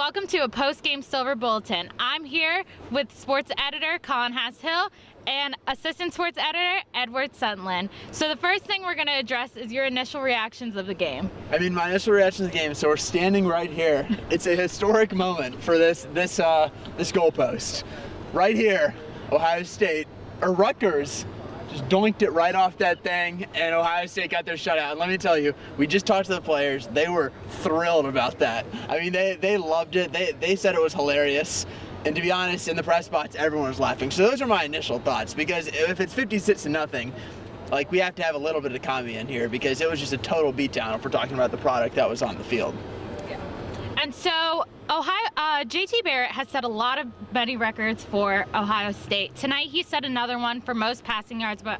welcome to a post-game Silver Bulletin. I'm here with sports editor Colin Hass-Hill and assistant sports editor Edward Sutherland. So the first thing we're going to address is your initial reactions of the game. I mean, my initial reaction to the game, so we're standing right here. It's a historic moment for this goalpost. Right here, Ohio State, or Rutgers, just doinked it right off that thing, and Ohio State got their shutout. And let me tell you, we just talked to the players. They were thrilled about that. I mean, they loved it. They said it was hilarious. And to be honest, in the press box, everyone was laughing. So those are my initial thoughts, because if it's 56-0, like, we have to have a little bit of comedy in here, because it was just a total beatdown if we're talking about the product that was on the field. And so JT Barrett has set a lot of many records for Ohio State. Tonight he set another one for most passing yards, but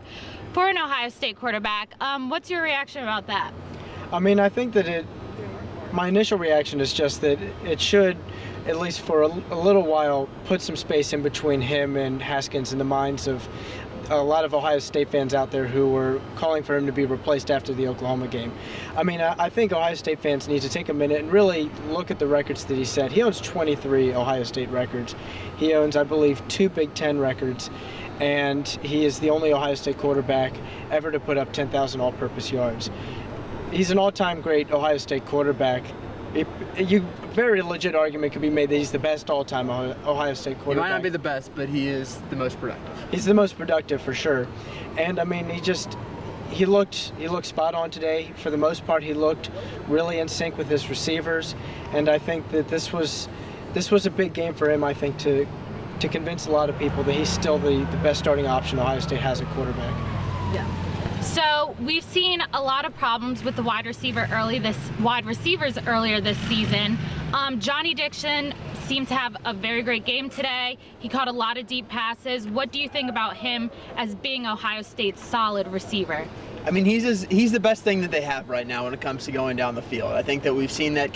for an Ohio State quarterback. What's your reaction about that? I mean, I think that my initial reaction is just that it should, at least for a little while, put some space in between him and Haskins in the minds of a lot of Ohio State fans out there who were calling for him to be replaced after the Oklahoma game. I mean, I think Ohio State fans need to take a minute and really look at the records that he set. He owns 23 Ohio State records. He owns, I believe, 2 Big Ten records, and he is the only Ohio State quarterback ever to put up 10,000 all-purpose yards. He's an all-time great Ohio State quarterback. Very legit argument could be made that he's the best all-time Ohio State quarterback. He might not be the best, but he is the most productive. He's the most productive for sure. And I mean, he looked spot on today. For the most part, he looked really in sync with his receivers. And I think that this was a big game for him, I think, to convince a lot of people that he's still the best starting option Ohio State has at quarterback. Yeah. So we've seen a lot of problems with the wide receivers earlier this season. Johnny Dixon seemed to have a very great game today. He caught a lot of deep passes. What do you think about him as being Ohio State's solid receiver? I mean, he's the best thing that they have right now when it comes to going down the field. I think that we've seen that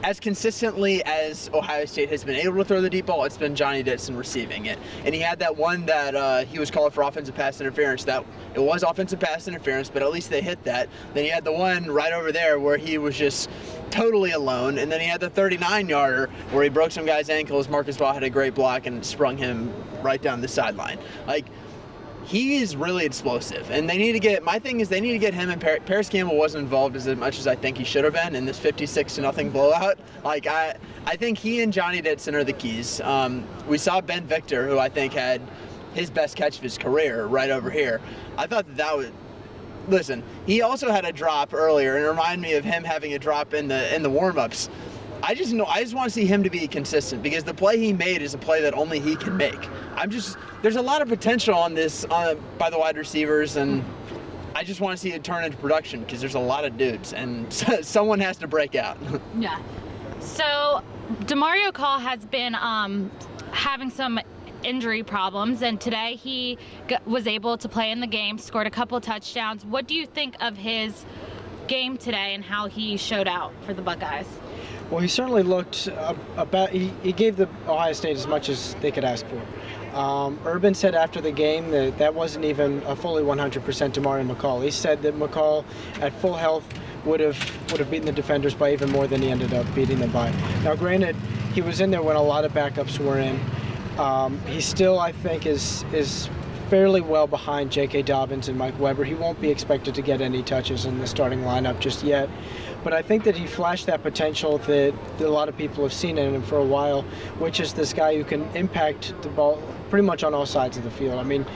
as consistently as Ohio State has been able to throw the deep ball, it's been Johnny Dixon receiving it. And he had that one that he was called for offensive pass interference. That it was offensive pass interference, but at least they hit that. Then he had the one right over there where he was just totally alone. And then he had the 39-yarder where he broke some guy's ankles. Marcus Ball had a great block and sprung him right down the sideline. Like, he is really explosive, and they need to get him, and Paris Campbell wasn't involved as much as I think he should have been in this 56-0 blowout. Like, I think he and Johnny Dixon are the keys. We saw Ben Victor, who I think had his best catch of his career right over here. I thought that was, listen, he also had a drop earlier, and it reminded me of him having a drop in the warm-ups. I just want to see him to be consistent, because the play he made is a play that only he can make. There's a lot of potential on this by the wide receivers, and I just want to see it turn into production, because there's a lot of dudes, and someone has to break out. Yeah. So Demario McCall has been having some injury problems, and today he was able to play in the game, scored a couple touchdowns. What do you think of his game today and how he showed out for the Buckeyes? Well, he certainly looked he gave the Ohio State as much as they could ask for. Urban said after the game that wasn't even a fully 100% Demario McCall. He said that McCall, at full health, would have beaten the defenders by even more than he ended up beating them by. Now, granted, he was in there when a lot of backups were in. He still, I think, is fairly well behind J.K. Dobbins and Mike Weber. He won't be expected to get any touches in the starting lineup just yet. But I think that he flashed that potential that a lot of people have seen in him for a while, which is this guy who can impact the ball pretty much on all sides of the field. I mean,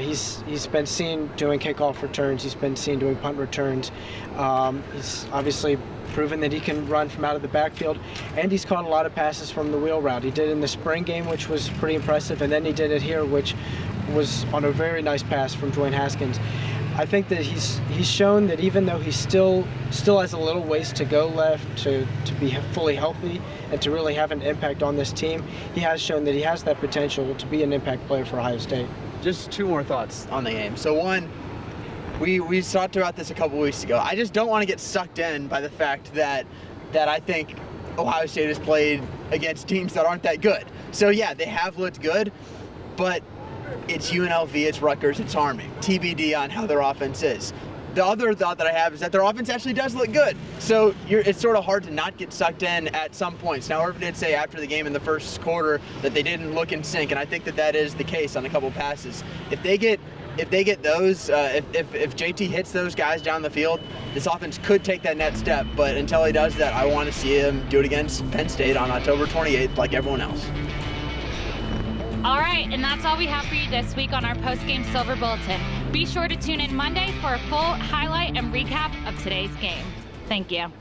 he's been seen doing kickoff returns. He's been seen doing punt returns. He's obviously proven that he can run from out of the backfield, and he's caught a lot of passes from the wheel route. He did in the spring game, which was pretty impressive, and then he did it here, which was on a very nice pass from Dwayne Haskins. I think that he's shown that even though he still has a little ways to go left to be fully healthy and to really have an impact on this team, he has shown that he has that potential to be an impact player for Ohio State. Just 2 more thoughts on the game. So one, we talked about this a couple weeks ago. I just don't want to get sucked in by the fact that I think Ohio State has played against teams that aren't that good. So yeah, they have looked good, but it's UNLV, it's Rutgers, it's Army. TBD on how their offense is. the other thought that I have is that their offense actually does look good. So it's sort of hard to not get sucked in at some points. Now, Urban did say after the game in the first quarter that they didn't look in sync, and I think that is the case on a couple passes. If they get those, if JT hits those guys down the field, this offense could take that next step. But until he does that, I want to see him do it against Penn State on October 28th like everyone else. All right, and that's all we have for you this week on our post-game Silver Bulletin. Be sure to tune in Monday for a full highlight and recap of today's game. Thank you.